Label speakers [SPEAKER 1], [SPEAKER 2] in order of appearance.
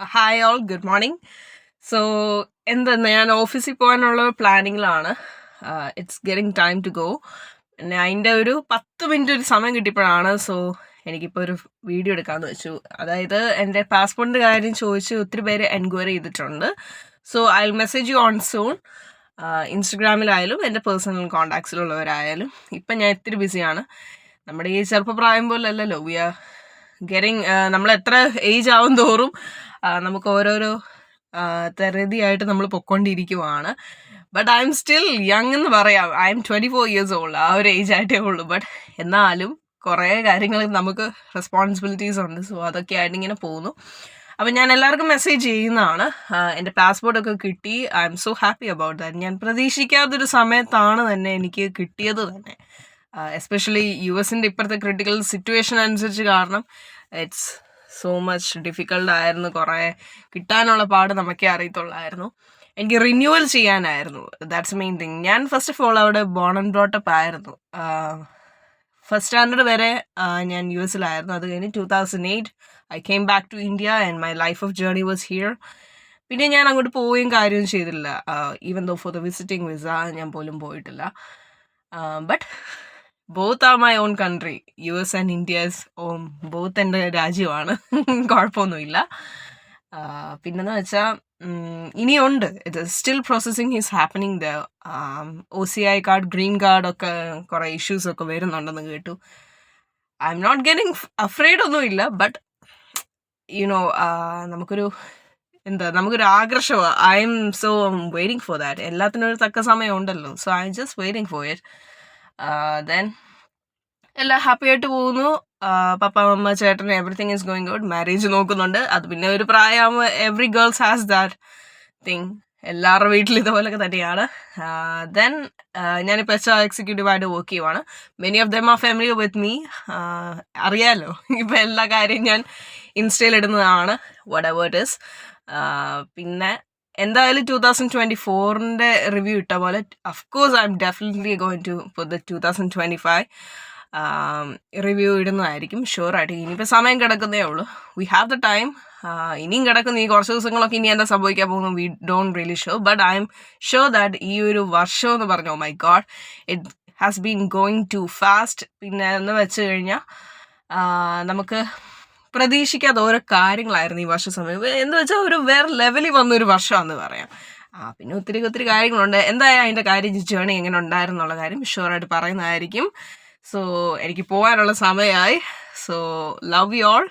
[SPEAKER 1] Hi all, good morning. So എന്തെന്ന് ഞാൻ ഓഫീസിൽ പോകാനുള്ള പ്ലാനിങ്ങിലാണ്. It's getting time to go. പിന്നെ അതിൻ്റെ ഒരു 10 മിനിറ്റ് ഒരു സമയം കിട്ടിയപ്പോഴാണ് എനിക്കിപ്പോൾ ഒരു വീഡിയോ എടുക്കാമെന്ന് വെച്ചു. അതായത് എൻ്റെ പാസ്പോർട്ടിൻ്റെ കാര്യം ചോദിച്ച് ഒത്തിരി പേര് എൻക്വയറി ചെയ്തിട്ടുണ്ട്. So I will message you on soon. ഇൻസ്റ്റഗ്രാമിലായാലും എൻ്റെ പേഴ്സണൽ കോൺടാക്ട്സിലുള്ളവരായാലും. ഇപ്പം ഞാൻ ഇത്തിരി ബിസിയാണ്. നമ്മുടെ ഈ ചെറുപ്പപ്രായം പോലെ അല്ലല്ലോ. വി ആർ ഗെറ്റിംഗ് നമ്മൾ എത്ര ഏജ് ആവും തോറും നമുക്ക് ഓരോരോ തരതിയായിട്ട് നമ്മൾ പൊയ്ക്കൊണ്ടിരിക്കുവാണ്. But I'm still young എന്ന് പറയാം. I'm 24 years old. ആ ഒരു ഏജ് ആയിട്ടേ ഉള്ളൂ. ബട്ട് എന്നാലും കുറേ കാര്യങ്ങൾ നമുക്ക് റെസ്പോൺസിബിലിറ്റീസ് ഉണ്ട്. സോ അതൊക്കെ ആയിട്ട് ഇങ്ങനെ പോകുന്നു. അപ്പം ഞാൻ എല്ലാവർക്കും മെസ്സേജ് ചെയ്യുന്നതാണ്. എൻ്റെ പാസ്പോർട്ടൊക്കെ കിട്ടി. I M so happy about that. ഞാൻ പ്രതീക്ഷിക്കാത്തൊരു സമയത്താണ് തന്നെ എനിക്ക് കിട്ടിയത് തന്നെ. എസ്പെഷ്യലി US-ൻ്റെ ഇപ്പോഴത്തെ ക്രിട്ടിക്കൽ സിറ്റുവേഷൻ അനുസരിച്ച് കാരണം ഇറ്റ്സ് സോ മച്ച് ഡിഫിക്കൽട്ട് ആയിരുന്നു. കുറേ കിട്ടാനുള്ള പാട് നമുക്കേ അറിയത്തുള്ളായിരുന്നു. എനിക്ക് റിന്യൂവൽ ചെയ്യാനായിരുന്നു. That's main thing. ഞാൻ ഫസ്റ്റ് ഓഫ് ഓൾ അവിടെ ബോൺ ആൻഡ് ബ്രോട്ടപ്പ് ആയിരുന്നു. ഫസ്റ്റ് സ്റ്റാൻഡേർഡ് വരെ ഞാൻ US-ലായിരുന്നു. അത് കഴിഞ്ഞ് 2008 I came back to India and my life of journey was here. പിന്നെ ഞാൻ അങ്ങോട്ട് പോവുകയും കാര്യവും ചെയ്തില്ല. Even though for the visiting visa ഞാൻ പോലും പോയിട്ടില്ല. But both are my own country. US and India's both എൻ്റെ രാജ്യമാണ്. കുഴപ്പമൊന്നുമില്ല. പിന്നെന്ന് വെച്ചാൽ ഇനിയുണ്ട്. ഇത് still processing is happening the. OCI card, green card ഒക്കെ കുറേ ഇഷ്യൂസൊക്കെ വരുന്നുണ്ടെന്ന് കേട്ടു. I'm not getting afraid ഒന്നുമില്ല. ബട്ട് യുനോ നമുക്കൊരു ആഗ്രഹമാണ്. I'm so waiting for that. എല്ലാത്തിനും ഒരു തക്ക സമയം ഉണ്ടല്ലോ. So I'm just waiting for it. Then എല്ലാം ഹാപ്പി ആയിട്ട് പോകുന്നു. പപ്പ, അമ്മ, ചേട്ടൻ, everything is going good. Marriage നോക്കുന്നുണ്ട്. അത് പിന്നെ ഒരു പ്രായമാകുമ്പോൾ every girls has that thing. എല്ലാവരുടെ വീട്ടിൽ ഇതുപോലൊക്കെ തന്നെയാണ്. ദെൻ ഞാനിപ്പോൾ HR എക്സിക്യൂട്ടീവായിട്ട് വർക്ക് ചെയ്യുവാണ്. Many of them are family with me. അറിയാമല്ലോ, ഇപ്പോൾ എല്ലാ കാര്യവും ഞാൻ ഇൻസ്റ്റയിൽ ഇടുന്നതാണ്. Whatever it is. പിന്നെ എന്തായാലും 2024-ൻ്റെ റിവ്യൂ ഇട്ട പോലെ of course I'm definitely going to put the 2025 review ഇടുന്നതായിരിക്കും ഷുവറായിട്ട്. ഇനിയിപ്പോൾ സമയം കിടക്കുന്നേ ഉള്ളൂ. We have the time. ഇനിയും കിടക്കുന്നു. ഈ കുറച്ച് ദിവസങ്ങളൊക്കെ ഇനി എന്താ സംഭവിക്കാൻ പോകുന്നു we don't really sure. But I'm sure that ഈ ഒരു വർഷം എന്ന് പറഞ്ഞു, ഓ my God, it has been going too fast. പിന്നെ എന്ന് വെച്ച് കഴിഞ്ഞാൽ നമുക്ക് പ്രതീക്ഷിക്കാത്ത ഓരോ കാര്യങ്ങളായിരുന്നു ഈ വർഷ സമയം. എന്ന് വെച്ചാൽ ഒരു വേറെ ലെവലിൽ വന്നൊരു വർഷമാണെന്ന് പറയാം. പിന്നെ ഒത്തിരി കാര്യങ്ങളുണ്ട്. എന്തായാലും അതിൻ്റെ കാര്യം ജേണി എങ്ങനെ ഉണ്ടായിരുന്നുള്ള കാര്യം ഷുവറായിട്ട് പറയുന്നതായിരിക്കും. സോ എനിക്ക് പോകാനുള്ള സമയമായി. So love you all.